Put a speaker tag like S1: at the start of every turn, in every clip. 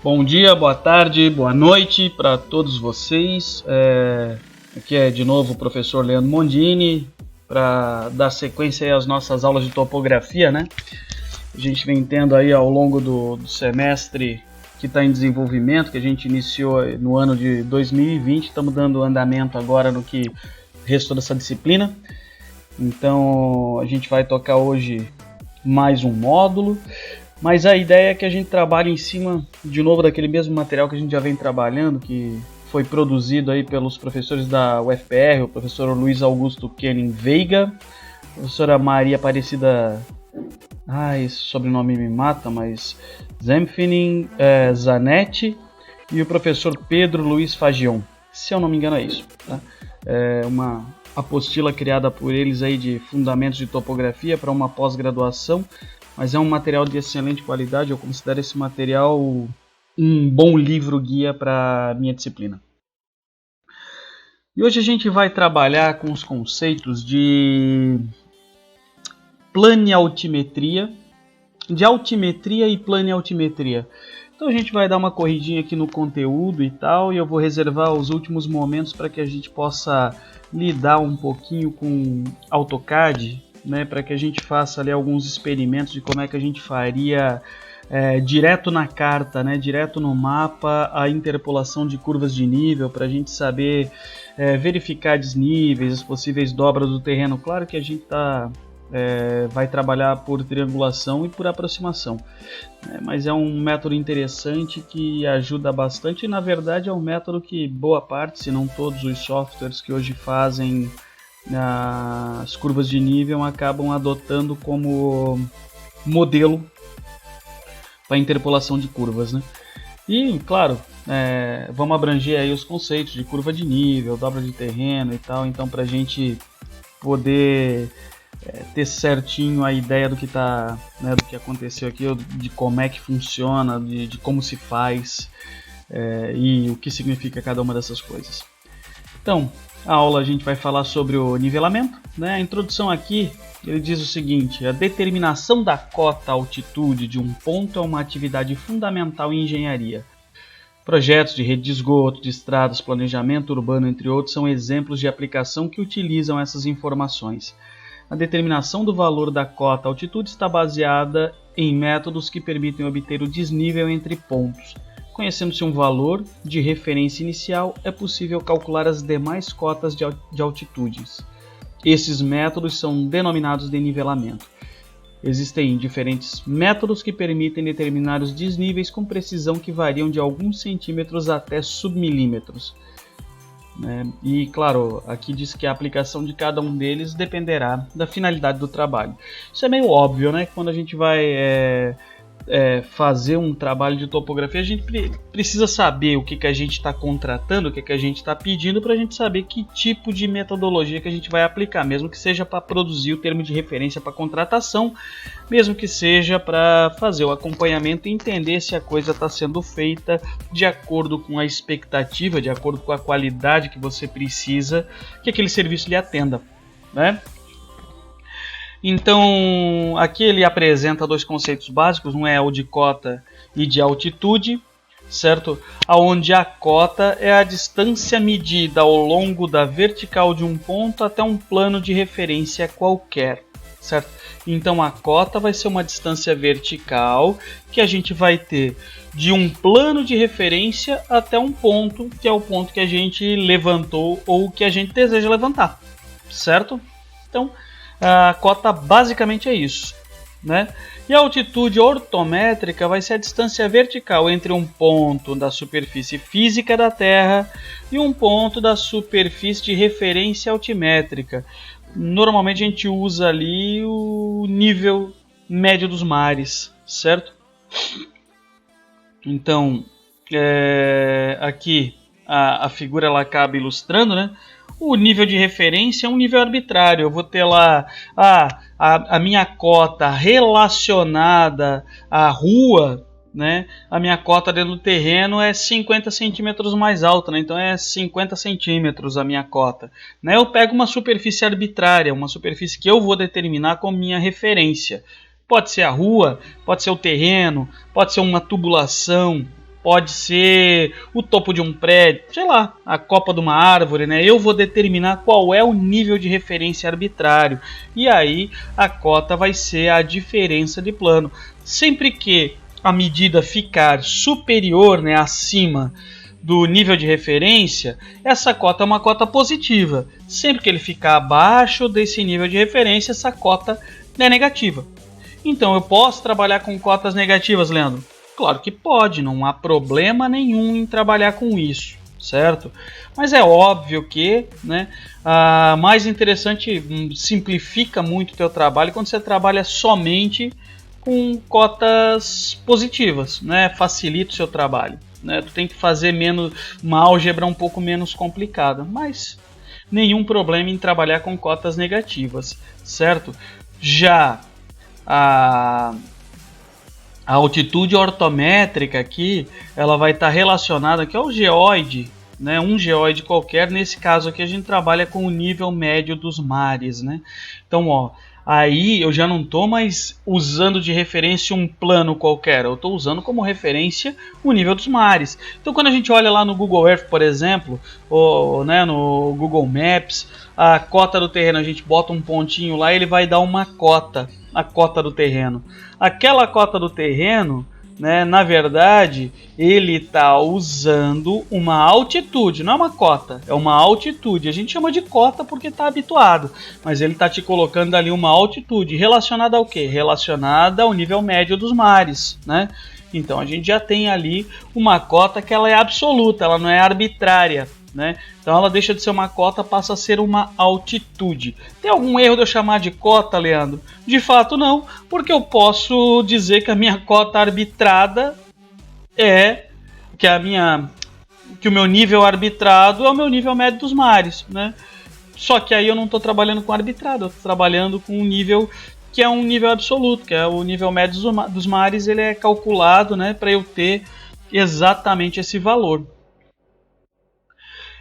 S1: Bom dia, boa tarde, boa noite para todos vocês. Aqui é de novo o professor Leandro Mondini para dar sequência às nossas aulas de topografia, né? A gente vem tendo aí ao longo do semestre que está em desenvolvimento, que a gente iniciou no ano de 2020, estamos dando andamento agora no que restou dessa disciplina. Então a gente vai tocar hoje mais um módulo. Mas a ideia é que a gente trabalhe em cima, de novo, daquele mesmo material que a gente já vem trabalhando, que foi produzido aí pelos professores da UFPR, o professor Luiz Augusto Kenning Veiga, a professora Maria Aparecida, esse sobrenome me mata, mas Zemfinin Zanetti, e o professor Pedro Luiz Fagion, se eu não me engano é isso, tá? É uma apostila criada por eles aí de fundamentos de topografia para uma pós-graduação, mas é um material de excelente qualidade. Eu considero esse material um bom livro-guia para a minha disciplina. E hoje a gente vai trabalhar com os conceitos de planialtimetria, de altimetria e planialtimetria. Então a gente vai dar uma corridinha aqui no conteúdo e tal, e eu vou reservar os últimos momentos para que a gente possa lidar um pouquinho com AutoCAD, né, para que a gente faça ali alguns experimentos de como é que a gente faria direto na carta, né, direto no mapa, a interpolação de curvas de nível, para a gente saber verificar desníveis, as possíveis dobras do terreno. Claro que a gente vai trabalhar por triangulação e por aproximação, né, mas é um método interessante que ajuda bastante e, na verdade, é um método que boa parte, se não todos os softwares que hoje fazem as curvas de nível acabam adotando como modelo para interpolação de curvas, né? E, claro, vamos abranger aí os conceitos de curva de nível, dobra de terreno e tal, então para a gente poder ter certinho a ideia do que tá, né, do que aconteceu aqui, de como é que funciona, de como se faz e o que significa cada uma dessas coisas. Então, a aula a gente vai falar sobre o nivelamento, né? A introdução aqui, ele diz o seguinte: a determinação da cota altitude de um ponto é uma atividade fundamental em engenharia. Projetos de rede de esgoto, de estradas, planejamento urbano, entre outros, são exemplos de aplicação que utilizam essas informações. A determinação do valor da cota altitude está baseada em métodos que permitem obter o desnível entre pontos. Conhecendo-se um valor de referência inicial, é possível calcular as demais cotas de altitudes. Esses métodos são denominados de nivelamento. Existem diferentes métodos que permitem determinar os desníveis com precisão que variam de alguns centímetros até submilímetros. E, claro, aqui diz que a aplicação de cada um deles dependerá da finalidade do trabalho. Isso é meio óbvio, né? Quando a gente vai fazer um trabalho de topografia, a gente precisa saber o que a gente está contratando, o que a gente está pedindo, para a gente saber que tipo de metodologia que a gente vai aplicar, mesmo que seja para produzir o termo de referência para contratação, mesmo que seja para fazer o acompanhamento e entender se a coisa está sendo feita de acordo com a expectativa, de acordo com a qualidade que você precisa que aquele serviço lhe atenda, né? Então, aqui ele apresenta dois conceitos básicos, um é o de cota e de altitude, certo? Onde a cota é a distância medida ao longo da vertical de um ponto até um plano de referência qualquer, certo? Então, a cota vai ser uma distância vertical que a gente vai ter de um plano de referência até um ponto, que é o ponto que a gente levantou ou que a gente deseja levantar, certo? Então, a cota basicamente é isso, né? E a altitude ortométrica vai ser a distância vertical entre um ponto da superfície física da Terra e um ponto da superfície de referência altimétrica. Normalmente a gente usa ali o nível médio dos mares, certo? Então, aqui a figura ela acaba ilustrando, né? O nível de referência é um nível arbitrário. Eu vou ter lá a minha cota relacionada à rua, né? A minha cota dentro do terreno é 50 centímetros mais alta, né? Então é 50 centímetros a minha cota, né? Eu pego uma superfície arbitrária, uma superfície que eu vou determinar como minha referência. Pode ser a rua, pode ser o terreno, pode ser uma tubulação, pode ser o topo de um prédio, sei lá, a copa de uma árvore, né? Eu vou determinar qual é o nível de referência arbitrário e aí a cota vai ser a diferença de plano. Sempre que a medida ficar superior, né, acima do nível de referência, essa cota é uma cota positiva. Sempre que ele ficar abaixo desse nível de referência, essa cota é negativa. Então eu posso trabalhar com cotas negativas, Leandro? Claro que pode, não há problema nenhum em trabalhar com isso, certo? Mas é óbvio que, né, mais interessante, simplifica muito o teu trabalho quando você trabalha somente com cotas positivas, né? Facilita o seu trabalho, né? Tu tem que fazer uma álgebra um pouco menos complicada, mas nenhum problema em trabalhar com cotas negativas, certo? Já a altitude ortométrica aqui, ela vai estar relacionada aqui ao geóide, né? Um geóide qualquer. Nesse caso aqui a gente trabalha com o nível médio dos mares, né? Então, ó, aí eu já não estou mais usando de referência um plano qualquer, eu estou usando como referência o nível dos mares. Então quando a gente olha lá no Google Earth, por exemplo, ou, né, no Google Maps, a cota do terreno, a gente bota um pontinho lá e ele vai dar uma cota, a cota do terreno. Aquela cota do terreno, né, na verdade, ele está usando uma altitude, não é uma cota, é uma altitude. A gente chama de cota porque está habituado, mas ele está te colocando ali uma altitude relacionada ao quê? Relacionada ao nível médio dos mares, né? Então a gente já tem ali uma cota que ela é absoluta, ela não é arbitrária, né? Então ela deixa de ser uma cota, passa a ser uma altitude. Tem algum erro de eu chamar de cota, Leandro? De fato não, porque eu posso dizer que a minha cota arbitrada é que o meu nível arbitrado é o meu nível médio dos mares, né? Só que aí eu não estou trabalhando com arbitrado, eu estou trabalhando com um nível que é um nível absoluto, que é o nível médio dos mares. Ele é calculado, né, para eu ter exatamente esse valor.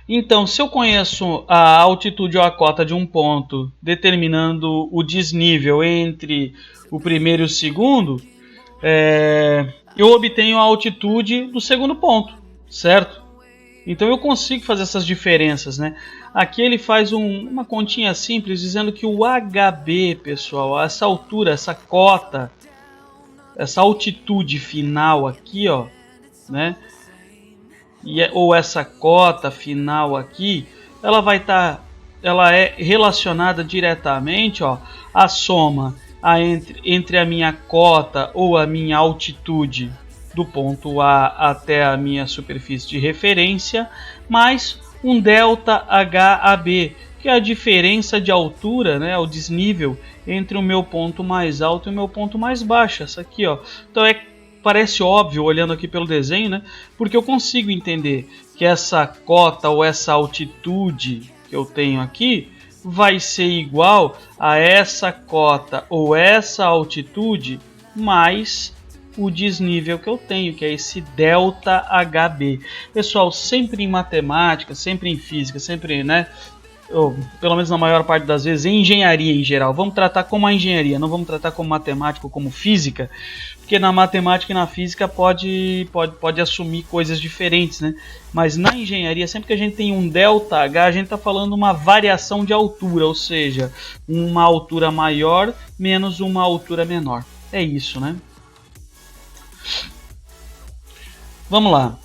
S1: Então, se eu conheço a altitude ou a cota de um ponto, determinando o desnível entre o primeiro e o segundo, eu obtenho a altitude do segundo ponto, certo? Então eu consigo fazer essas diferenças, né? Aqui ele faz uma continha simples dizendo que o HB, pessoal, essa altura, essa cota, essa altitude final aqui, ó, né? Ou essa cota final aqui, ela é relacionada diretamente, ó, à soma entre a minha cota ou a minha altitude do ponto A até a minha superfície de referência, mais um delta HAB, que é a diferença de altura, né, o desnível entre o meu ponto mais alto e o meu ponto mais baixo, essa aqui, ó. Então parece óbvio olhando aqui pelo desenho, né? Porque eu consigo entender que essa cota ou essa altitude que eu tenho aqui vai ser igual a essa cota ou essa altitude mais o desnível que eu tenho, que é esse delta HB. Pessoal, sempre em matemática, sempre em física, sempre, né? Ou, pelo menos na maior parte das vezes, em engenharia em geral, vamos tratar como a engenharia, não vamos tratar como matemática ou como física, porque na matemática e na física pode assumir coisas diferentes, né? Mas na engenharia, sempre que a gente tem um delta H, a gente está falando uma variação de altura, ou seja, uma altura maior menos uma altura menor. É isso, né? Vamos lá.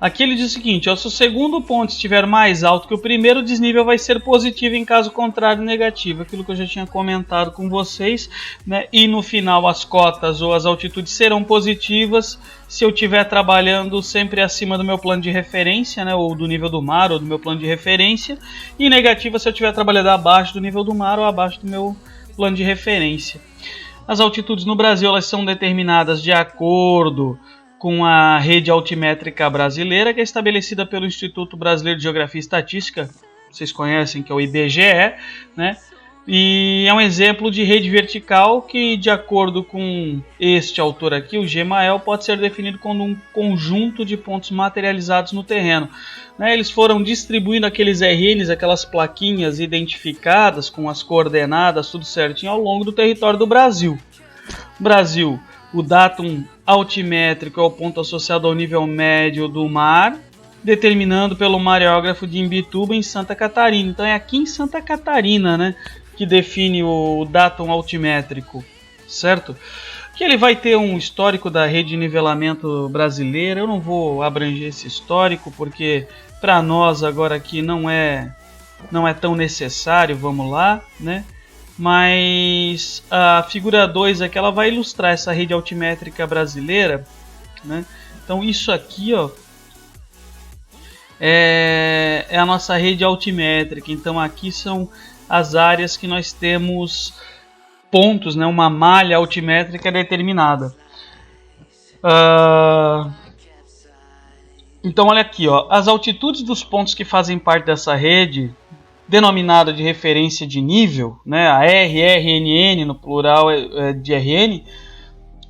S1: Aqui ele diz o seguinte, ó, se o segundo ponto estiver mais alto que o primeiro, o desnível vai ser positivo, em caso contrário, negativo. Aquilo que eu já tinha comentado com vocês, né? E no final as cotas ou as altitudes serão positivas se eu estiver trabalhando sempre acima do meu plano de referência, né? Ou do nível do mar, ou do meu plano de referência. E negativa se eu estiver trabalhando abaixo do nível do mar ou abaixo do meu plano de referência. As altitudes no Brasil, elas são determinadas de acordo com a rede altimétrica brasileira, que é estabelecida pelo Instituto Brasileiro de Geografia e Estatística, vocês conhecem, que é o IBGE, né? E é um exemplo de rede vertical que, de acordo com este autor aqui, o GEMAEL, pode ser definido como um conjunto de pontos materializados no terreno, né? Eles foram distribuindo aqueles RNs, aquelas plaquinhas identificadas com as coordenadas, tudo certinho, ao longo do território do Brasil. O Brasil o datum altimétrico é o ponto associado ao nível médio do mar, determinando pelo mareógrafo de Imbituba, em Santa Catarina. Então é aqui em Santa Catarina, né, que define o datum altimétrico, certo? Que ele vai ter um histórico da rede de nivelamento brasileira. Eu não vou abranger esse histórico, porque para nós agora aqui não é tão necessário, vamos lá, né? Mas a figura 2 aqui, ela vai ilustrar essa rede altimétrica brasileira, né? Então isso aqui, ó, é a nossa rede altimétrica. Então aqui são as áreas que nós temos pontos, né, uma malha altimétrica determinada. Então olha aqui, ó, as altitudes dos pontos que fazem parte dessa rede, denominada de referência de nível, né, a RRNN, no plural de RN,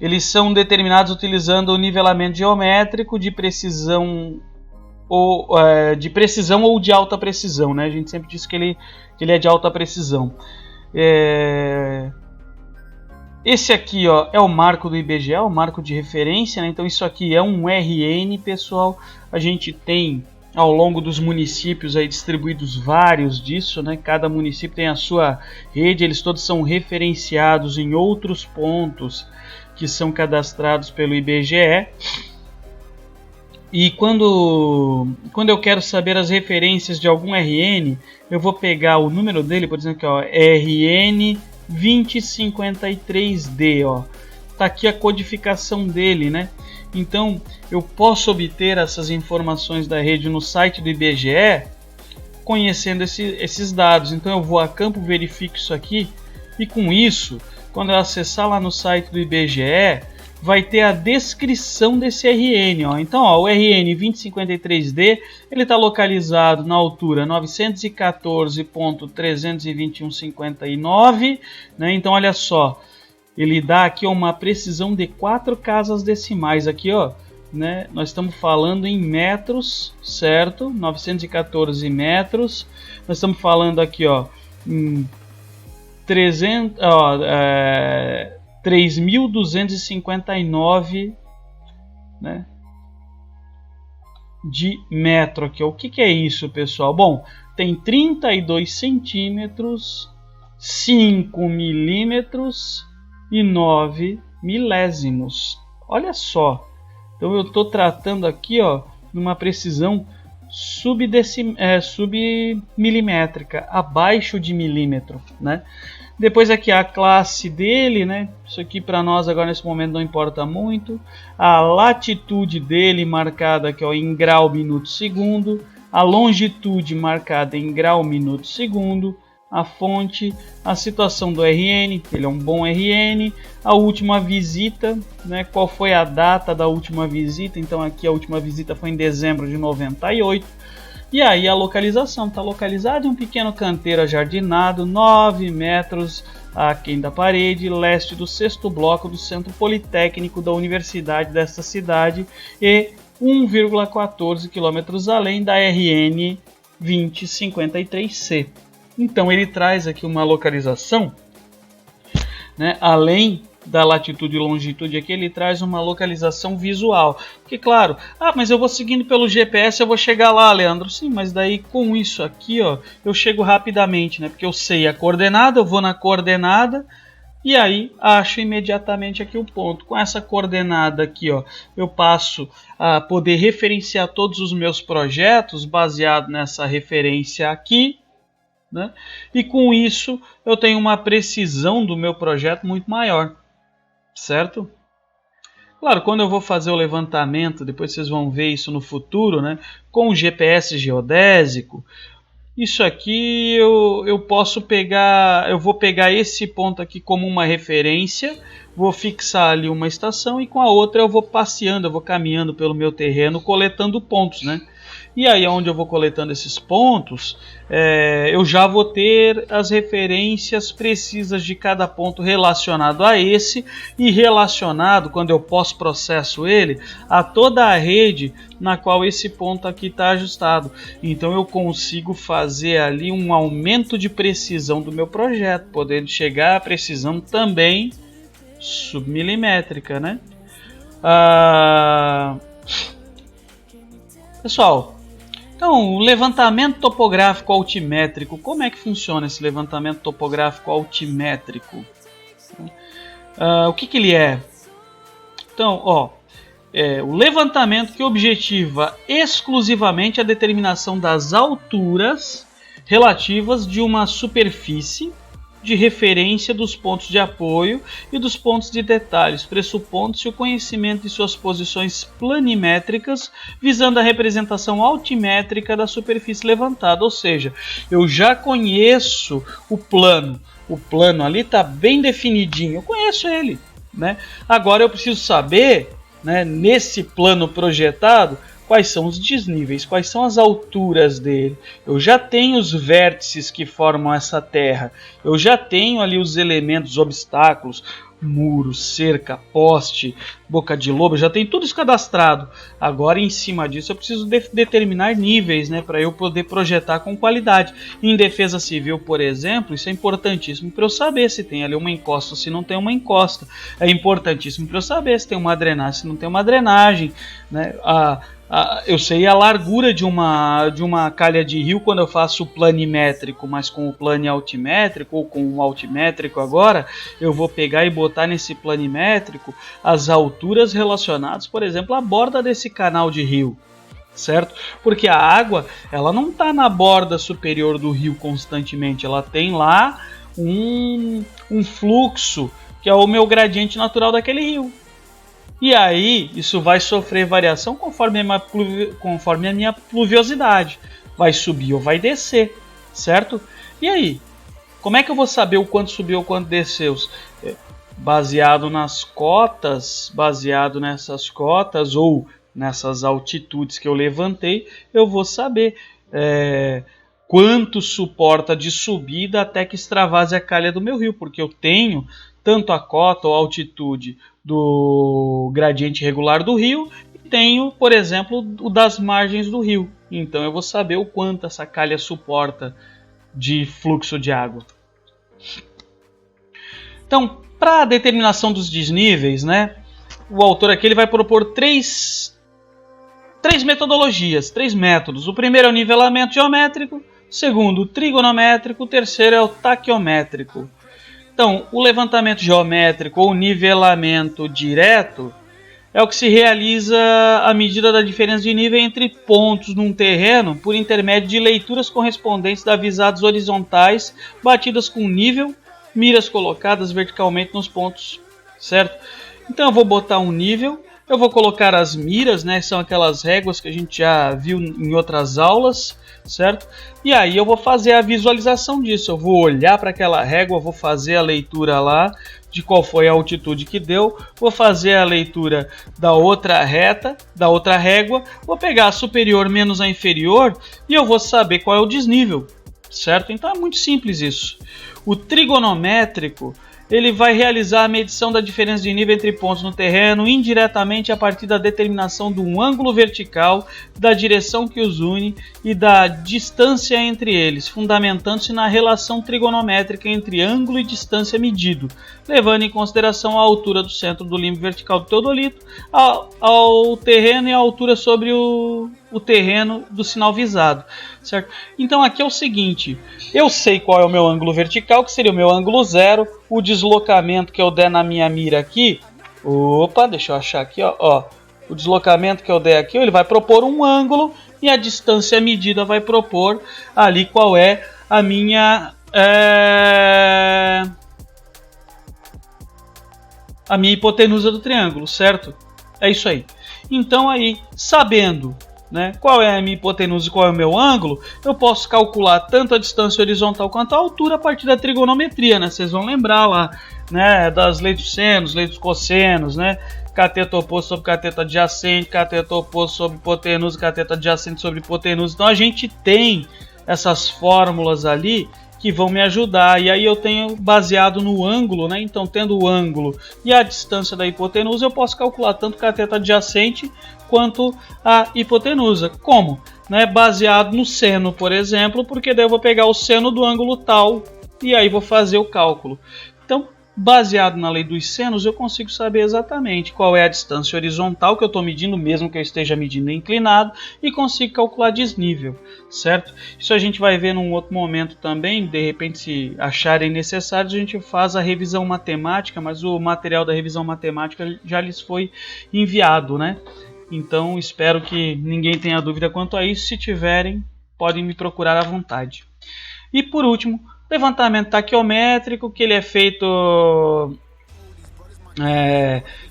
S1: eles são determinados utilizando o nivelamento geométrico de precisão ou de alta precisão, né? A gente sempre diz que ele é de alta precisão. Esse aqui, ó, é o marco do IBGE, o marco de referência, né? Então isso aqui é um RN, pessoal. A gente tem ao longo dos municípios aí distribuídos vários disso, né? Cada município tem a sua rede, eles todos são referenciados em outros pontos que são cadastrados pelo IBGE. E quando eu quero saber as referências de algum RN, eu vou pegar o número dele, por exemplo, aqui, ó, RN 2053D, ó. Tá aqui a codificação dele, né? Então, eu posso obter essas informações da rede no site do IBGE, conhecendo esses dados. Então, eu vou a campo, verifico isso aqui, e com isso, quando eu acessar lá no site do IBGE, vai ter a descrição desse RN, ó. Então, ó, o RN 2053D, ele está localizado na altura 914.321,59, né? Então, olha só, ele dá aqui uma precisão de 4 casas decimais aqui, ó, né? Nós estamos falando em metros, certo? 914 metros. Nós estamos falando aqui, ó, em 3.259, né, de metro aqui. O que é isso, pessoal? Bom, tem 32 centímetros, 5 milímetros e 9 milésimos. Olha só. Então eu estou tratando aqui, ó, numa precisão submilimétrica, abaixo de milímetro, né? Depois aqui a classe dele, né? Isso aqui para nós agora nesse momento não importa muito. A latitude dele marcada aqui, ó, em grau, minuto, segundo. A longitude marcada em grau, minuto, segundo. A fonte, a situação do RN, ele é um bom RN. A última visita, né? Qual foi a data da última visita? Então aqui a última visita foi em dezembro de 98. E aí a localização, está localizado em um pequeno canteiro ajardinado, 9 metros aquém da parede, leste do 6º bloco do Centro Politécnico da Universidade desta cidade e 1,14 km além da RN 2053C. Então ele traz aqui uma localização, né, além da latitude e longitude aqui, ele traz uma localização visual. Porque claro, mas eu vou seguindo pelo GPS, eu vou chegar lá, Leandro. Sim, mas daí com isso aqui, ó, eu chego rapidamente, né? Porque eu sei a coordenada, eu vou na coordenada e aí acho imediatamente aqui o ponto. Com essa coordenada aqui, ó, eu passo a poder referenciar todos os meus projetos baseado nessa referência aqui, né? E com isso eu tenho uma precisão do meu projeto muito maior. Certo? Claro, quando eu vou fazer o levantamento, depois vocês vão ver isso no futuro, né, com o GPS geodésico, isso aqui eu posso pegar, eu vou pegar esse ponto aqui como uma referência, vou fixar ali uma estação e com a outra eu vou passeando, eu vou caminhando pelo meu terreno coletando pontos, né? E aí onde eu vou coletando esses pontos, eu já vou ter as referências precisas de cada ponto relacionado a esse e relacionado, quando eu pós-processo ele, a toda a rede na qual esse ponto aqui está ajustado. Então eu consigo fazer ali um aumento de precisão do meu projeto, podendo chegar à precisão também submilimétrica, né? Pessoal, então, o levantamento topográfico altimétrico, como é que funciona esse levantamento topográfico altimétrico? O que ele é? Então, o levantamento que objetiva exclusivamente a determinação das alturas relativas de uma superfície de referência dos pontos de apoio e dos pontos de detalhes, pressupondo-se o conhecimento de suas posições planimétricas, visando a representação altimétrica da superfície levantada, ou seja, eu já conheço o plano ali está bem definidinho, eu conheço ele, né? Agora eu preciso saber, né, nesse plano projetado, quais são os desníveis, quais são as alturas dele. Eu já tenho os vértices que formam essa terra, eu já tenho ali os elementos, obstáculos, muro, cerca, poste, boca de lobo, já tenho tudo isso cadastrado. Agora, em cima disso, eu preciso determinar níveis, né, para eu poder projetar com qualidade. Em defesa civil, por exemplo, isso é importantíssimo para eu saber se tem ali uma encosta ou se não tem uma encosta. É importantíssimo para eu saber se tem uma drenagem, se não tem uma drenagem, né? Eu sei a largura de uma calha de rio quando eu faço o planimétrico, mas com o plano altimétrico ou com o altimétrico agora, eu vou pegar e botar nesse planimétrico as alturas relacionadas, por exemplo, à borda desse canal de rio, certo? Porque a água, ela não está na borda superior do rio constantemente, ela tem lá um fluxo, que é o meu gradiente natural daquele rio. E aí, isso vai sofrer variação conforme a minha pluviosidade. Vai subir ou vai descer, certo? E aí, como é que eu vou saber o quanto subiu ou quanto desceu? Baseado nas cotas, baseado nessas cotas ou nessas altitudes que eu levantei, eu vou saber quanto suporta de subida até que extravase a calha do meu rio, porque eu tenho tanto a cota ou a altitude do gradiente regular do rio e tenho, por exemplo, o das margens do rio. Então eu vou saber o quanto essa calha suporta de fluxo de água. Então, para a determinação dos desníveis, né, o autor aqui ele vai propor três metodologias, 3 métodos. O primeiro é o nivelamento geométrico, o segundo o trigonométrico, o terceiro é o taquiométrico. Então, o levantamento geométrico ou nivelamento direto é o que se realiza à medida da diferença de nível entre pontos num terreno por intermédio de leituras correspondentes a visados horizontais batidas com nível, miras colocadas verticalmente nos pontos, certo? Então eu vou botar um nível, eu vou colocar as miras, né? São aquelas réguas que a gente já viu em outras aulas, certo? E aí eu vou fazer a visualização disso, eu vou olhar para aquela régua, vou fazer a leitura lá de qual foi a altitude que deu, vou fazer a leitura da outra reta, da outra régua, vou pegar a superior menos a inferior e eu vou saber qual é o desnível, certo? Então é muito simples isso. O trigonométrico, ele vai realizar a medição da diferença de nível entre pontos no terreno indiretamente a partir da determinação de um ângulo vertical, da direção que os une e da distância entre eles, fundamentando-se na relação trigonométrica entre ângulo e distância medido, levando em consideração a altura do centro do limbo vertical do teodolito ao terreno e a altura sobre o terreno do sinal visado, certo? Então aqui é o seguinte, eu sei qual é o meu ângulo vertical, que seria o meu ângulo zero, o deslocamento que eu der na minha mira aqui, deixa eu achar aqui, ó, o deslocamento que eu der aqui, ele vai propor um ângulo e a distância medida vai propor ali qual é a minha hipotenusa do triângulo, certo? É isso aí. Então aí, sabendo, né, qual é a minha hipotenusa e qual é o meu ângulo, eu posso calcular tanto a distância horizontal quanto a altura a partir da trigonometria, né? Vocês vão lembrar lá, né, das leis dos senos, leis dos cossenos, né? Cateto oposto sobre cateto adjacente, cateto oposto sobre hipotenusa, cateto adjacente sobre hipotenusa. Então a gente tem essas fórmulas ali que vão me ajudar, e aí eu tenho baseado no ângulo, né? Então tendo o ângulo e a distância da hipotenusa, eu posso calcular tanto o cateto adjacente quanto a hipotenusa. Como? Né? Baseado no seno, por exemplo, porque daí eu vou pegar o seno do ângulo tal e aí vou fazer o cálculo. Então baseado na lei dos senos, eu consigo saber exatamente qual é a distância horizontal que eu estou medindo, mesmo que eu esteja medindo inclinado, e consigo calcular desnível, certo? Isso a gente vai ver num outro momento também, de repente, se acharem necessário, a gente faz a revisão matemática, mas o material da revisão matemática já lhes foi enviado, né? Então, espero que ninguém tenha dúvida quanto a isso. Se tiverem, podem me procurar à vontade. E por último, levantamento taquiométrico, que ele é feito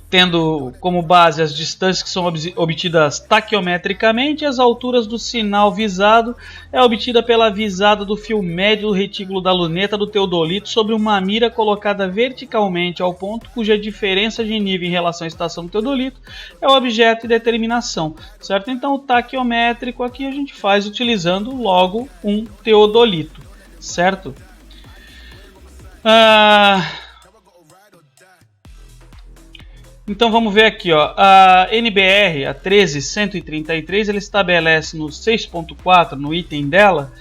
S1: tendo como base as distâncias que são obtidas taquiometricamente, e as alturas do sinal visado é obtida pela visada do fio médio do retículo da luneta do teodolito sobre uma mira colocada verticalmente ao ponto cuja diferença de nível em relação à estação do teodolito é o objeto de determinação, certo? Então o taquiométrico aqui a gente faz utilizando logo um teodolito, certo? Então vamos ver aqui, ó. A NBR, a 13133, ele estabelece no 6.4, no item dela,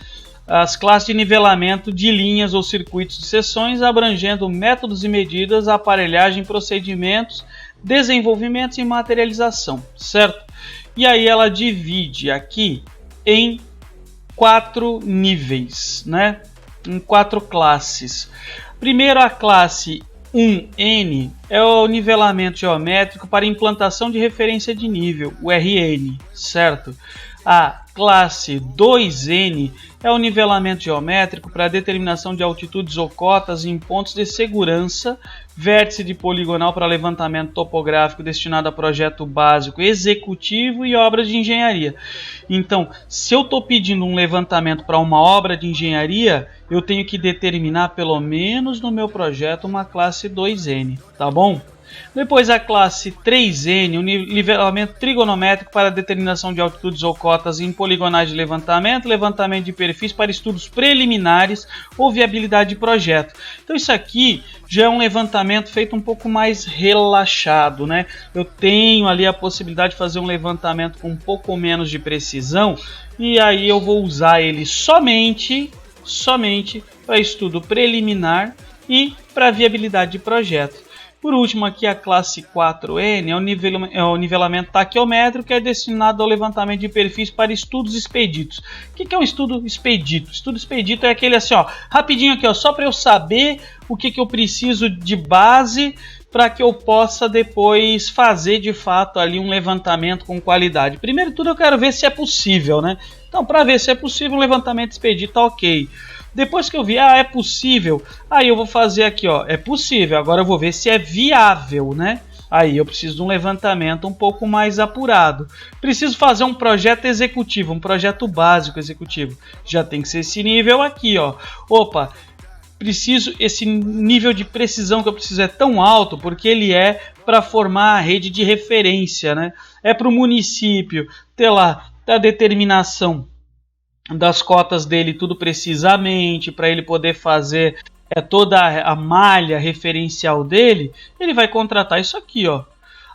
S1: as classes de nivelamento de linhas ou circuitos de seções, abrangendo métodos e medidas, aparelhagem, procedimentos, desenvolvimentos e materialização, certo? E aí ela divide aqui em 4 níveis, né? Em 4 classes. Primeiro, a classe 1N é o nivelamento geométrico para implantação de referência de nível, o RN, certo? A classe 2N é o nivelamento geométrico para determinação de altitudes ou cotas em pontos de segurança, vértice de poligonal para levantamento topográfico destinado a projeto básico executivo e obras de engenharia. Então, se eu estou pedindo um levantamento para uma obra de engenharia, eu tenho que determinar pelo menos no meu projeto uma classe 2N, tá bom? Depois a classe 3N, o nivelamento trigonométrico para determinação de altitudes ou cotas em poligonais de levantamento, levantamento de perfis para estudos preliminares ou viabilidade de projeto. Então isso aqui já é um levantamento feito um pouco mais relaxado, né? Eu tenho ali a possibilidade de fazer um levantamento com um pouco menos de precisão e aí eu vou usar ele somente para estudo preliminar e para viabilidade de projeto. Por último, aqui a classe 4N é o nivelamento taquiométrico, que é destinado ao levantamento de perfis para estudos expeditos. O que é um estudo expedito? Estudo expedito é aquele assim, ó, rapidinho aqui, ó, só para eu saber o que eu preciso de base para que eu possa depois fazer de fato ali um levantamento com qualidade. Primeiro de tudo eu quero ver se é possível, né? Então, para ver se é possível, um levantamento expedito, tá ok. Depois que eu vi, é possível, aí eu vou fazer aqui, ó, é possível, agora eu vou ver se é viável, né? Aí eu preciso de um levantamento um pouco mais apurado. Preciso fazer um projeto executivo, um projeto básico executivo. Já tem que ser esse nível aqui, ó. Opa, esse nível de precisão que eu preciso é tão alto porque ele é para formar a rede de referência, né? É para o município ter lá a determinação das cotas dele tudo precisamente, para ele poder fazer toda a malha referencial dele, ele vai contratar isso aqui, ó.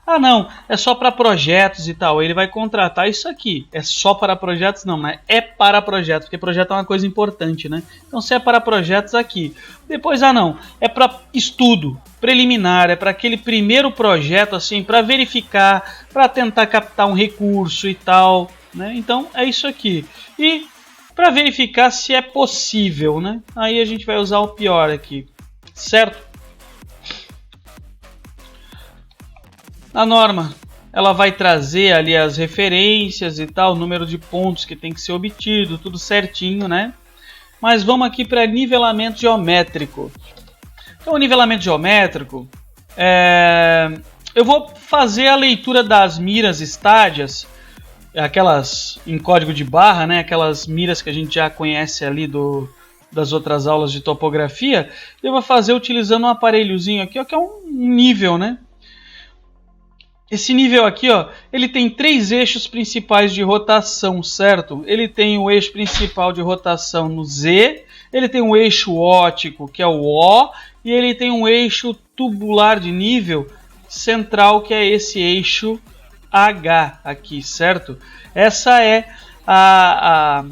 S1: Ah, não, é só para projetos e tal. Ele vai contratar isso aqui. É só para projetos? Não, né? É para projetos, porque projeto é uma coisa importante, né? Então, se é para projetos, aqui. Depois, não, é para estudo preliminar, é para aquele primeiro projeto, assim, para verificar, para tentar captar um recurso e tal, né? Então, é isso aqui. E para verificar se é possível, né? Aí a gente vai usar o pior aqui, certo? A norma, ela vai trazer ali as referências e tal, o número de pontos que tem que ser obtido, tudo certinho, né? Mas vamos aqui para nivelamento geométrico. Então, o nivelamento geométrico, eu vou fazer a leitura das miras estádias, aquelas em código de barra, né? Aquelas miras que a gente já conhece ali das outras aulas de topografia. Eu vou fazer utilizando um aparelhozinho aqui, ó, que é um nível, né? Esse nível aqui, ó, ele tem 3 eixos principais de rotação, certo? Ele tem o eixo principal de rotação no Z, ele tem um eixo óptico, que é o O, e ele tem um eixo tubular de nível central, que é esse eixo H aqui, certo? Essa é a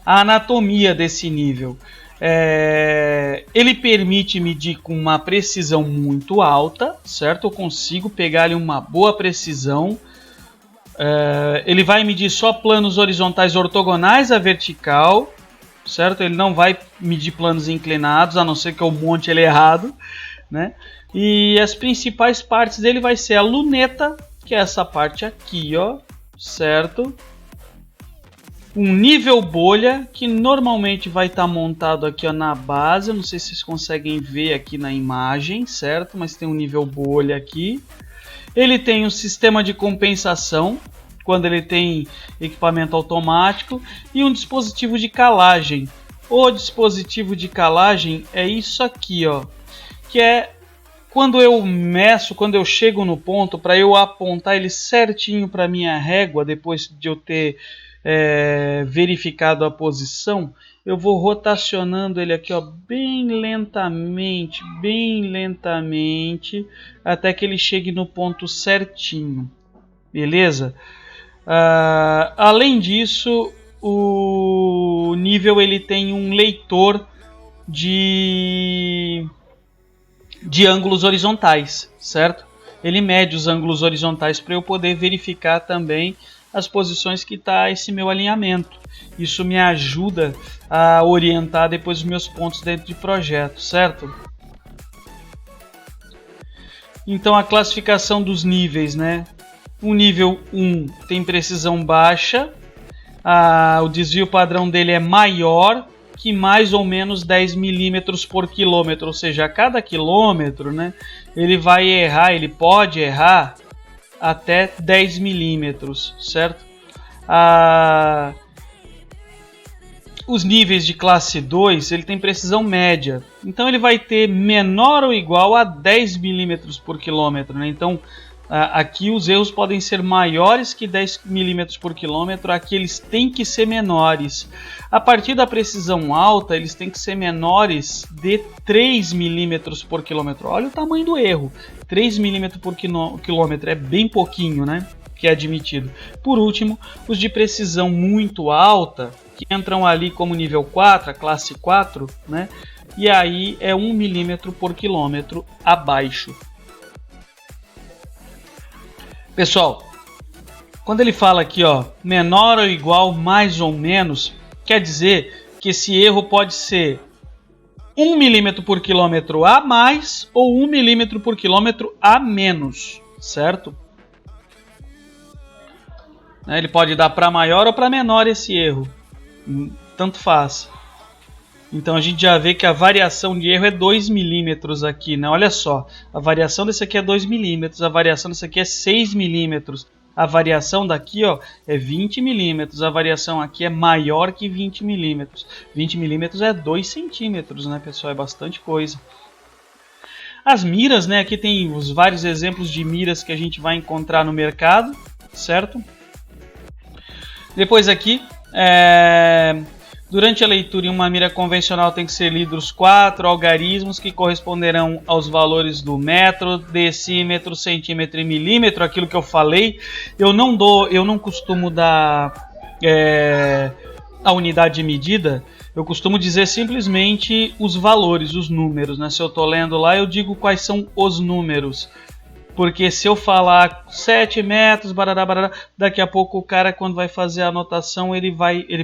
S1: anatomia desse nível. Ele permite medir com uma precisão muito alta, certo? Eu consigo pegar ali uma boa precisão. Ele vai medir só planos horizontais ortogonais à vertical, certo? Ele não vai medir planos inclinados, a não ser que eu monte ele errado, né? E as principais partes dele vai ser a luneta, que é essa parte aqui, ó, certo? Um nível bolha, que normalmente vai estar montado aqui, ó, na base. Eu não sei se vocês conseguem ver aqui na imagem, certo? Mas tem um nível bolha aqui. Ele tem um sistema de compensação, quando ele tem equipamento automático, e um dispositivo de calagem. O dispositivo de calagem é isso aqui, ó, que é quando eu meço, quando eu chego no ponto, para eu apontar ele certinho para minha régua, depois de eu ter verificado a posição, eu vou rotacionando ele aqui, ó, bem lentamente, até que ele chegue no ponto certinho, beleza? Além disso, o nível ele tem um leitor de ângulos horizontais, certo? Ele mede os ângulos horizontais para eu poder verificar também as posições que está esse meu alinhamento. Isso me ajuda a orientar depois os meus pontos dentro de projeto, certo? Então a classificação dos níveis, né? O nível 1 tem precisão baixa, o desvio padrão dele é maior que mais ou menos 10 milímetros por quilômetro, ou seja, a cada quilômetro, né, ele vai errar, ele pode errar até 10 milímetros, certo? Os níveis de classe 2, ele tem precisão média, então ele vai ter menor ou igual a 10 milímetros por quilômetro, né? Então aqui os erros podem ser maiores que 10 milímetros por quilômetro, aqui eles têm que ser menores. A partir da precisão alta, eles têm que ser menores de 3 milímetros por quilômetro. Olha o tamanho do erro, 3 milímetros por quilômetro, é bem pouquinho, né? Que é admitido. Por último, os de precisão muito alta, que entram ali como nível 4, a classe 4, né? E aí é 1 milímetro por quilômetro abaixo. Pessoal, quando ele fala aqui, ó, menor ou igual, mais ou menos, quer dizer que esse erro pode ser 1 milímetro por quilômetro a mais ou 1 milímetro por quilômetro a menos, certo? Ele pode dar para maior ou para menor esse erro, tanto faz. Então a gente já vê que a variação de erro é 2 milímetros aqui, né? Olha só, a variação desse aqui é 2 milímetros, a variação desse aqui é 6 milímetros, a variação daqui, ó, é 20 milímetros, a variação aqui é maior que 20 milímetros. 20 milímetros é 2 centímetros, né, pessoal? É bastante coisa. As miras, né? Aqui tem os vários exemplos de miras que a gente vai encontrar no mercado, certo? Depois aqui, durante a leitura em uma mira convencional tem que ser lidos 4 algarismos que corresponderão aos valores do metro, decímetro, centímetro e milímetro, aquilo que eu falei. Eu não costumo dar a unidade de medida, eu costumo dizer simplesmente os valores, os números, né? Se eu estou lendo lá, eu digo quais são os números. Porque se eu falar 7 metros, barará, barará, daqui a pouco o cara, quando vai fazer a anotação, ele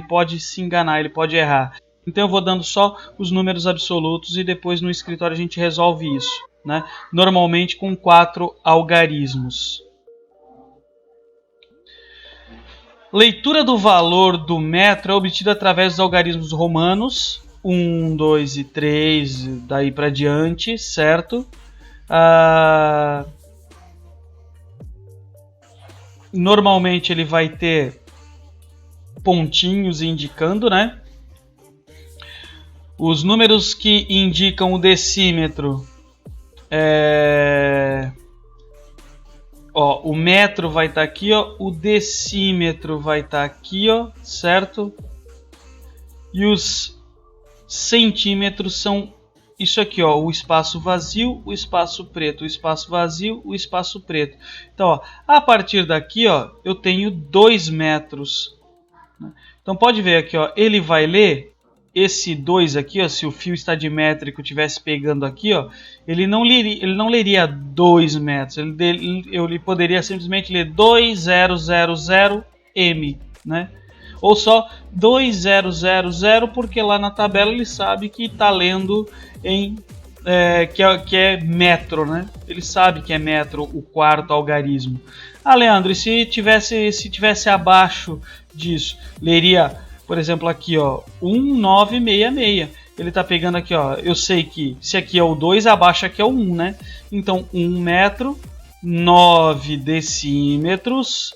S1: pode se enganar, ele pode errar. Então eu vou dando só os números absolutos e depois no escritório a gente resolve isso, né? Normalmente com 4 algarismos. Leitura do valor do metro é obtida através dos algarismos romanos, 1, 2 e 3, daí para diante, certo? Normalmente ele vai ter pontinhos indicando, né? Os números que indicam o decímetro, o metro vai estar aqui, ó, o decímetro vai estar aqui, ó, certo? E os centímetros são isso aqui, ó, o espaço vazio, o espaço preto, o espaço vazio, o espaço preto. Então, ó, a partir daqui, ó, eu tenho 2 metros. Então pode ver aqui, ó, ele vai ler esse 2 aqui, ó, se o fio estadimétrico estivesse pegando aqui, ó, ele não leria 2 metros, ele poderia simplesmente ler 2000M, né? Ou só 2000, porque lá na tabela ele sabe que está lendo em que é metro, né? Ele sabe que é metro o quarto algarismo. Ah, Leandro, e se tivesse abaixo disso, leria, por exemplo, aqui, ó, 1966. Ele está pegando aqui, ó, eu sei que se aqui é o 2, abaixo aqui é o 1, né? Então, 1 metro, 9 decímetros,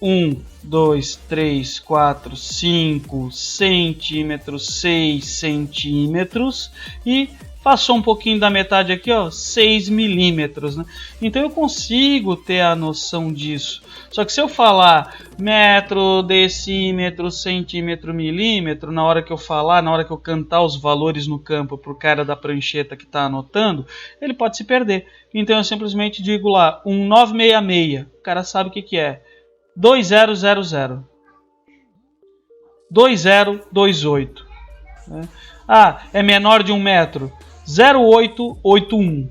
S1: 1, 2, 3, 4, 5 centímetros, 6 centímetros e passou um pouquinho da metade aqui, ó, 6 milímetros, né? Então eu consigo ter a noção disso. Só que se eu falar metro, decímetro, centímetro, milímetro, na hora que eu falar, na hora que eu cantar os valores no campo para o cara da prancheta que está anotando, ele pode se perder. Então eu simplesmente digo lá, 1966, o cara sabe o que é. 2000, 2028. Né? Ah, é menor de 1 metro. 0881.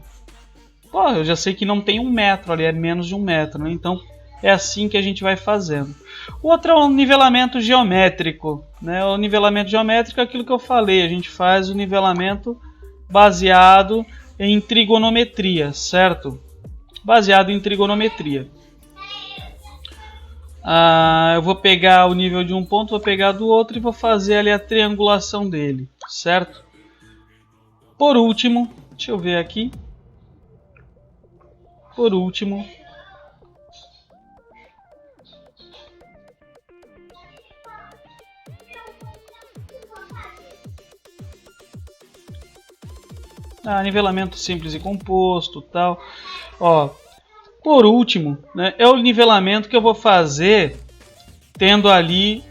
S1: Pô, eu já sei que não tem 1 metro ali, é menos de 1 metro, né? Então é assim que a gente vai fazendo. O outro é o nivelamento geométrico, né? O nivelamento geométrico é aquilo que eu falei, a gente faz o nivelamento baseado em trigonometria, certo? Baseado em trigonometria. Eu vou pegar o nível de um ponto, vou pegar do outro e vou fazer ali a triangulação dele, certo? Por último, deixa eu ver aqui. Por último, nivelamento simples e composto, tal. Ó, por último, né, é o nivelamento que eu vou fazer tendo ali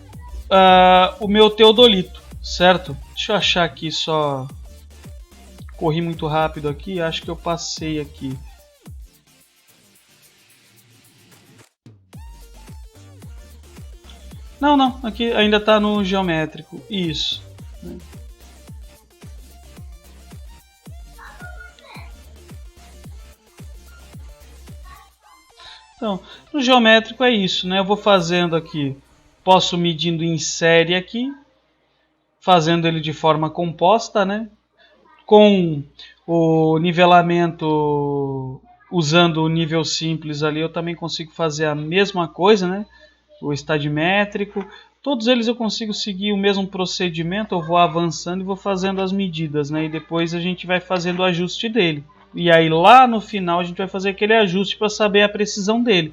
S1: o meu teodolito, certo? Deixa eu achar aqui só. Corri muito rápido aqui, acho que eu passei aqui. Não, aqui ainda está no geométrico, isso. Então, no geométrico é isso, né? Eu vou fazendo aqui, posso medindo em série aqui, fazendo ele de forma composta, né? Com o nivelamento, usando o nível simples ali, eu também consigo fazer a mesma coisa, né? O estadimétrico, todos eles eu consigo seguir o mesmo procedimento, eu vou avançando e vou fazendo as medidas, né? E depois a gente vai fazendo o ajuste dele. E aí lá no final a gente vai fazer aquele ajuste para saber a precisão dele.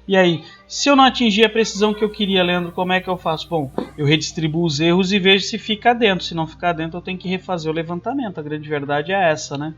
S1: E aí, se eu não atingir a precisão que eu queria, Leandro, como é que eu faço? Bom, eu redistribuo os erros e vejo se fica dentro. Se não ficar dentro, eu tenho que refazer o levantamento. A grande verdade é essa, né?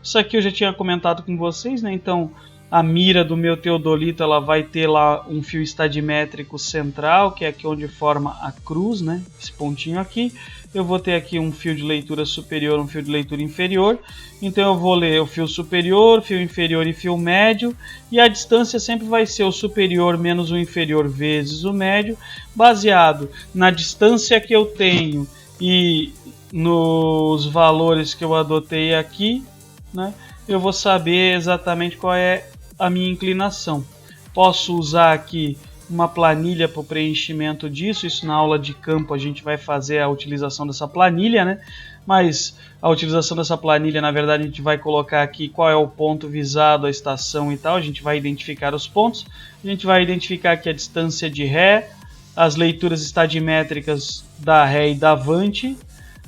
S1: Isso aqui eu já tinha comentado com vocês, né? Então, a mira do meu teodolito, ela vai ter lá um fio estadimétrico central, que é aqui onde forma a cruz, né? Esse pontinho aqui. Eu vou ter aqui um fio de leitura superior, um fio de leitura inferior. Então eu vou ler o fio superior, fio inferior e fio médio. E a distância sempre vai ser o superior menos o inferior vezes o médio, baseado na distância que eu tenho e nos valores que eu adotei aqui, né? Eu vou saber exatamente qual é a minha inclinação. Posso usar aqui uma planilha para o preenchimento disso. Isso na aula de campo a gente vai fazer a utilização dessa planilha, né? Mas a utilização dessa planilha, na verdade, a gente vai colocar aqui qual é o ponto visado, a estação e tal. A gente vai identificar os pontos. A gente vai identificar aqui a distância de ré, as leituras estadimétricas da ré e da vante,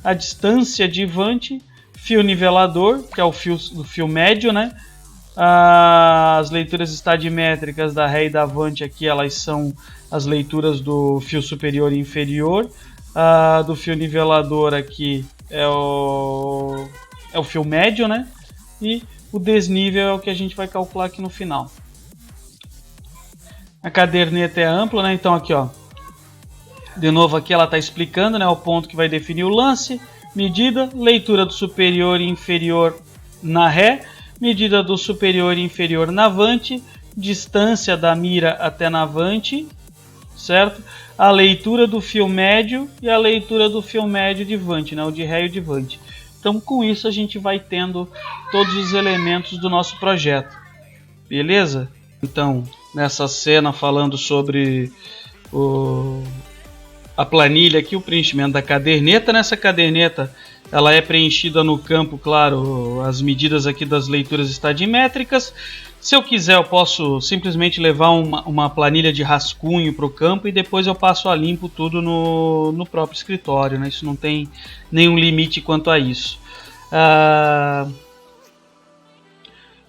S1: a distância de vante, fio nivelador, que é o fio médio, né? As leituras estadimétricas da ré e da vante aqui, elas são as leituras do fio superior e inferior. Do fio nivelador aqui é o fio médio, né? E o desnível é o que a gente vai calcular aqui no final. A caderneta é ampla, né? Então aqui, ó, de novo aqui ela está explicando, né, o ponto que vai definir o lance, medida, leitura do superior e inferior na ré, medida do superior e inferior na vante, distância da mira até na vante, certo? A leitura do fio médio e a leitura do fio médio de Vant, né? O de Ré e o de Vant. Então, com isso, a gente vai tendo todos os elementos do nosso projeto. Beleza? Então, nessa cena falando sobre a planilha aqui, o preenchimento da caderneta. Nessa caderneta, ela é preenchida no campo, claro, as medidas aqui das leituras estadimétricas. Se eu quiser, eu posso simplesmente levar uma planilha de rascunho para o campo e depois eu passo a limpo tudo no próprio escritório, né? Isso não tem nenhum limite quanto a isso.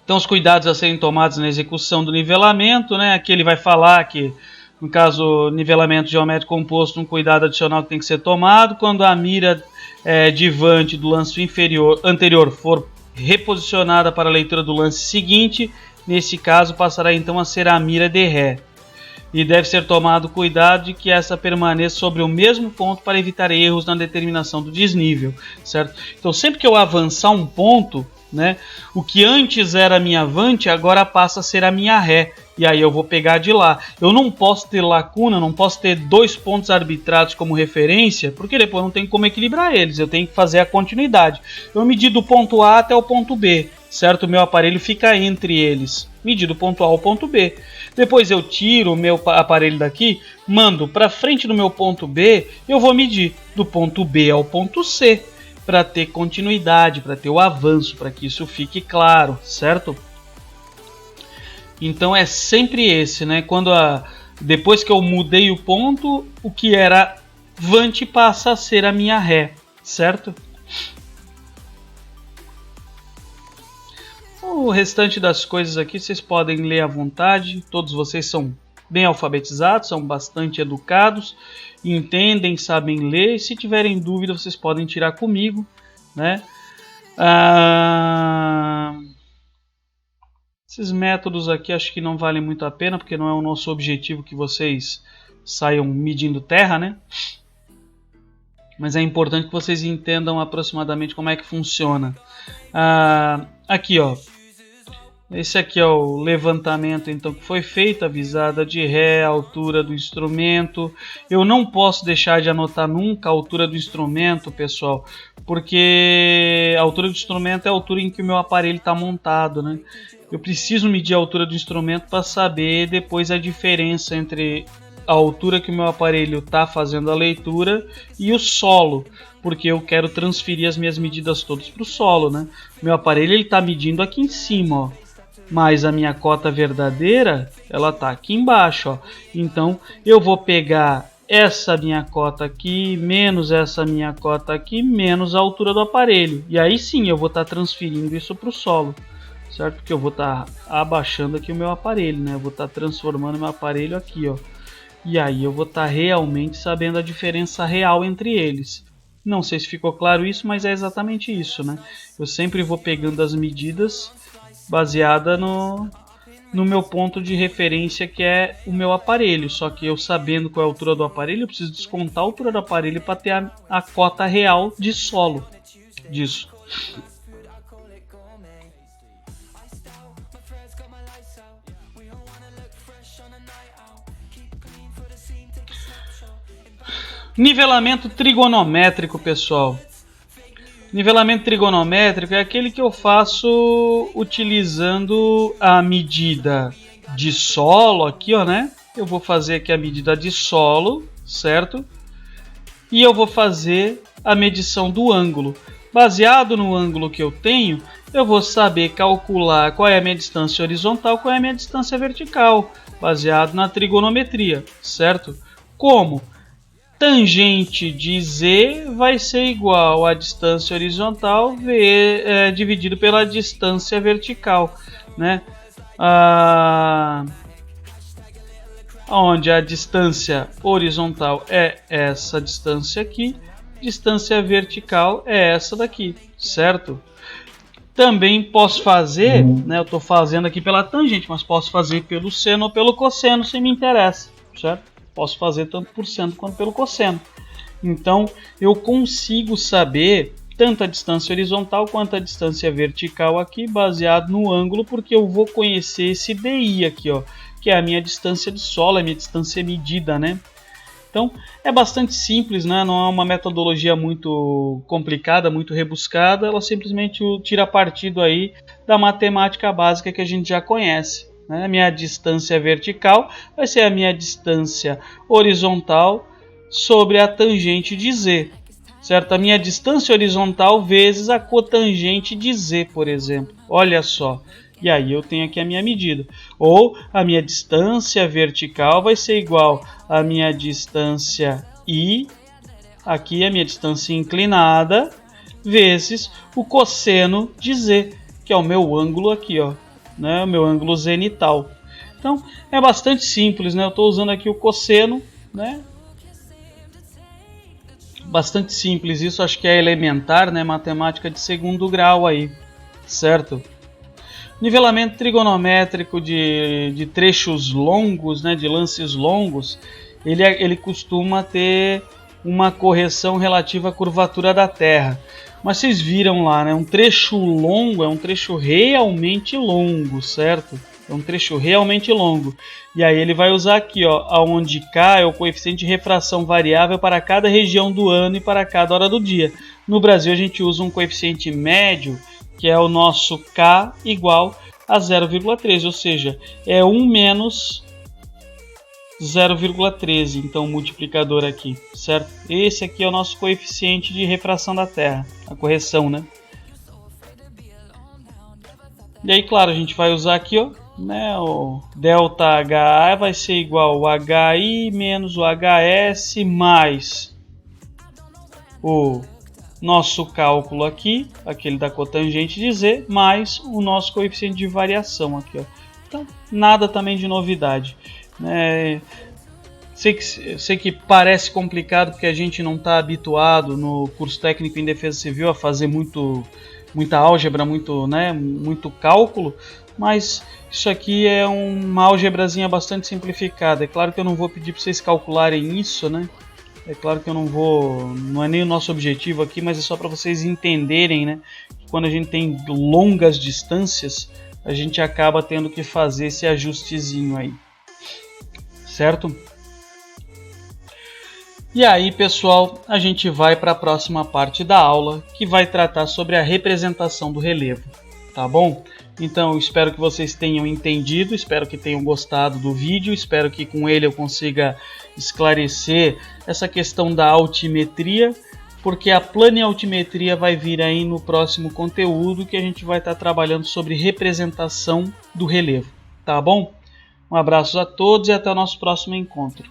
S1: Então, os cuidados a serem tomados na execução do nivelamento, né? Aqui ele vai falar que, no caso, nivelamento geométrico composto, um cuidado adicional que tem que ser tomado quando a mira de Vant do lance anterior for reposicionada para a leitura do lance seguinte. Nesse caso, passará então a ser a mira de Ré. E deve ser tomado cuidado de que essa permaneça sobre o mesmo ponto para evitar erros na determinação do desnível, certo? Então, sempre que eu avançar um ponto, né, o que antes era a minha Vant, agora passa a ser a minha Ré. E aí eu vou pegar de lá. Eu não posso ter lacuna, não posso ter dois pontos arbitrados como referência, porque depois não tem como equilibrar eles. Eu tenho que fazer a continuidade. Eu medi do ponto A até o ponto B, certo? O meu aparelho fica entre eles. Medi do ponto A ao ponto B. Depois eu tiro o meu aparelho daqui, mando para frente do meu ponto B, eu vou medir do ponto B ao ponto C, para ter continuidade, para ter o avanço, para que isso fique claro, certo? Então é sempre esse, né? Depois que eu mudei o ponto, o que era Vant passa a ser a minha Ré, certo? O restante das coisas aqui vocês podem ler à vontade. Todos vocês são bem alfabetizados, são bastante educados, entendem, sabem ler. E se tiverem dúvida, vocês podem tirar comigo, né? Esses métodos aqui acho que não valem muito a pena, porque não é o nosso objetivo que vocês saiam medindo terra, né? Mas é importante que vocês entendam aproximadamente como é que funciona. Aqui, ó. Esse aqui é o levantamento então que foi feito, a visada de Ré, a altura do instrumento. Eu não posso deixar de anotar nunca a altura do instrumento, pessoal, porque a altura do instrumento é a altura em que o meu aparelho está montado, né? Eu preciso medir a altura do instrumento para saber depois a diferença entre a altura que o meu aparelho está fazendo a leitura e o solo, porque eu quero transferir as minhas medidas todas para o solo, né? Meu aparelho está medindo aqui em cima, ó, mas a minha cota verdadeira ela está aqui embaixo, ó. Então eu vou pegar essa minha cota aqui menos essa minha cota aqui menos a altura do aparelho, e aí sim eu vou estar transferindo isso para o solo, certo? Porque eu vou estar abaixando aqui o meu aparelho, né? Eu vou estar transformando meu aparelho aqui, ó. E aí eu vou estar realmente sabendo a diferença real entre eles. Não sei se ficou claro isso, mas é exatamente isso, né? Eu sempre vou pegando as medidas baseada no meu ponto de referência, que é o meu aparelho. Só que eu sabendo qual é a altura do aparelho, eu preciso descontar a altura do aparelho para ter a cota real de solo disso. Nivelamento trigonométrico, pessoal. Nivelamento trigonométrico é aquele que eu faço utilizando a medida de solo aqui, ó, né? Eu vou fazer aqui a medida de solo, certo? E eu vou fazer a medição do ângulo. Baseado no ângulo que eu tenho, eu vou saber calcular qual é a minha distância horizontal, qual é a minha distância vertical, baseado na trigonometria, certo? Como? Tangente de Z vai ser igual à distância horizontal dividido pela distância vertical, né? Onde a distância horizontal é essa distância aqui, distância vertical é essa daqui, certo? Também posso fazer, né? Eu estou fazendo aqui pela tangente, mas posso fazer pelo seno ou pelo cosseno, se me interessa, certo? Posso fazer tanto por seno quanto pelo cosseno. Então eu consigo saber tanto a distância horizontal quanto a distância vertical aqui, baseado no ângulo, porque eu vou conhecer esse DI aqui, ó, que é a minha distância de solo, a minha distância medida, né? Então é bastante simples, né? Não é uma metodologia muito complicada, muito rebuscada, ela simplesmente tira partido aí da matemática básica que a gente já conhece. Né? A minha distância vertical vai ser a minha distância horizontal sobre a tangente de Z. Certo? A minha distância horizontal vezes a cotangente de Z, por exemplo. Olha só. E aí eu tenho aqui a minha medida. Ou a minha distância vertical vai ser igual à minha distância I, aqui a minha distância inclinada, vezes o cosseno de Z, que é o meu ângulo aqui, ó, né? O meu ângulo zenital. Então é bastante simples, né? Eu estou usando aqui o cosseno, né? Bastante simples, isso acho que é elementar, né? Matemática de segundo grau aí, certo? Nivelamento trigonométrico de trechos longos, né? De lances longos, ele costuma ter uma correção relativa à curvatura da Terra. Mas vocês viram lá, né? Um trecho longo é um trecho realmente longo, certo? É um trecho realmente longo. E aí ele vai usar aqui, ó, onde K é o coeficiente de refração variável para cada região do ano e para cada hora do dia. No Brasil a gente usa um coeficiente médio, que é o nosso K igual a 0,13, ou seja, é 1 menos 0,13, então o multiplicador aqui, certo? Esse aqui é o nosso coeficiente de refração da Terra, a correção, né? E aí, claro, a gente vai usar aqui, ó, né, o ΔHA vai ser igual ao HI menos o HS mais o nosso cálculo aqui, aquele da cotangente de Z, mais o nosso coeficiente de variação aqui, ó. Então, nada também de novidade. Sei que parece complicado porque a gente não está habituado no curso técnico em defesa civil a fazer muita álgebra, muito cálculo, mas isso aqui é uma álgebrazinha bastante simplificada. É claro que eu não vou pedir para vocês calcularem isso, né? É claro que eu não é nem o nosso objetivo aqui, mas é só para vocês entenderem, né? Que quando a gente tem longas distâncias, a gente acaba tendo que fazer esse ajustezinho aí, certo? E aí, pessoal, a gente vai para a próxima parte da aula, que vai tratar sobre a representação do relevo, tá bom? Então, espero que vocês tenham entendido, espero que tenham gostado do vídeo, espero que com ele eu consiga esclarecer essa questão da altimetria, porque a planialtimetria vai vir aí no próximo conteúdo, que a gente vai estar trabalhando sobre representação do relevo, tá bom? Um abraço a todos e até o nosso próximo encontro.